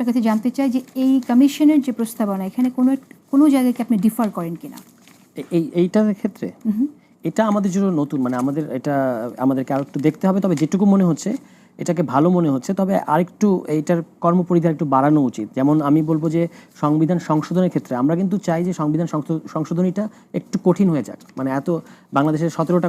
আপনার কাছে জানতে চাই যে এই কমিশনের যে প্রস্তাবনা এখানে কোনো জায়গায় কি আপনি ডিফার করেন কিনা? এইটার ক্ষেত্রে এটা আমাদের জন্য নতুন, মানে আমাদেরকে আর একটু দেখতে হবে। তবে যেটুকু মনে হচ্ছে এটাকে ভালো মনে হচ্ছে, তবে আরেকটু এইটার কর্মপরিধি একটু বাড়ানো উচিত। যেমন আমি বলবো যে সংবিধান সংশোধনের ক্ষেত্রে আমরা কিন্তু চাই যে সংবিধান সংশোধনীটা একটু কঠিন হয়ে যাক। মানে এত বাংলাদেশের 17টা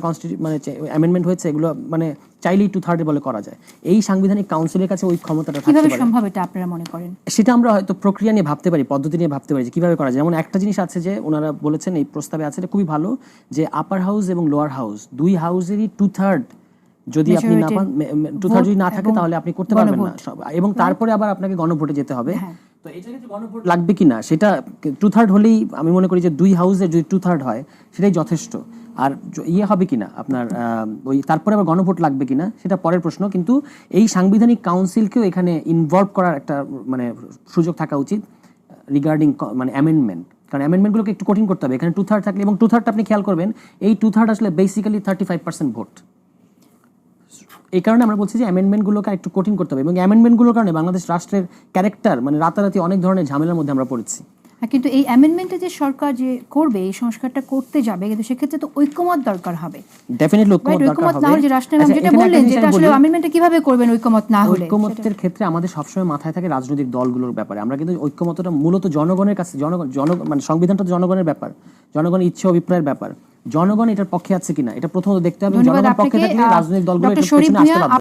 অ্যামেন্ডমেন্ট হয়েছে, এগুলো মানে চাইলেই 2/3 বলে করা যায়। এই সাংবিধানিক কাউন্সিলের কাছে ওই ক্ষমতাটা থাকতে কিভাবে পারে। সম্ভব এটা আপনারা মনে করেন? সেটা আমরা হয়তো প্রক্রিয়া নিয়ে ভাবতে পারি, পদ্ধতি নিয়ে ভাবতে পারি যে কীভাবে করা যায়। যেমন একটা জিনিস আছে যে ওনারা বলেছেন এই প্রস্তাবে আছে, এটা খুবই ভালো, যে আপার হাউস এবং লোয়ার হাউস দুই হাউসেরই 2/3 যদি আপনি না পান, 2/3 যদি না থাকে তাহলে আপনি করতে পারবেন না। এবং তারপরে আবার আপনাকে গণভোটে যেতে হবে। তো এটার ক্ষেত্রে গণভোট লাগবে কিনা, সেটা 2/3 হলেই আমি মনে করি যে দুই হাউসের যদি 2/3 হয় সেটাই যথেষ্ট। আর হবে কিনা আপনার ওই তারপরে আবার গণভোট লাগবে কিনা সেটা পরের প্রশ্ন। কিন্তু এই সাংবিধানিক কাউন্সিলকেও এখানে ইনভলভ করার একটা মানে সুযোগ থাকা উচিত রিগার্ডিং মানে অ্যামেন্ডমেন্ট। কারণ অ্যামেন্ডমেন্টগুলোকে একটু কঠিন করতে হবে। এখানে 2/3 থাকলে, এবং 2/3 আপনি খেয়াল করবেন এই 2/3 আসলে বেসিক্যালি 35% ভোট। এই কারণে আমরা বলছি যে অ্যামেন্ডমেন্টগুলোকে একটু কঠিন করতে হবে, এবং অ্যামেন্ডমেন্টগুলোর কারণে বাংলাদেশ রাষ্ট্রের ক্যারেক্টার মানে রাতারাতি অনেক ধরনের ঝামেলার মধ্যে আমরা পড়েছি। কিন্তু এই অ্যামেন্ডমেন্টে যে সরকার যে করবে, এই সংস্কারটা করতে যাবে, কিন্তু সেক্ষেত্রে তো ঐক্যমত দরকার হবে। ডেফিনেটলি ঐক্যমত দরকার হবে। না হলে যে রাষ্ট্রের নাম যেটা বললেন, যেটা আসলে অ্যামেন্ডমেন্টটা কিভাবে করবেন ঐক্যমত না হলে? ঐক্যমতের ক্ষেত্রে আমাদের সবসময় মাথায় থাকে রাজনৈতিক দলগুলোর ব্যাপারে। আমরা কিন্তু ঐক্যমতটা মূলত জনগণের কাছে, মানে সংবিধানটা তো জনগণের ব্যাপার, জনগণের ইচ্ছে অভিপ্রায়ের ব্যাপার। জনগণ এটার পক্ষে আছে কিনা এটা প্রথমত দেখতে হবে। জনগণের পক্ষে থাকলে রাজনৈতিক দলগুলো এটার পেছনে আসতে পারবে।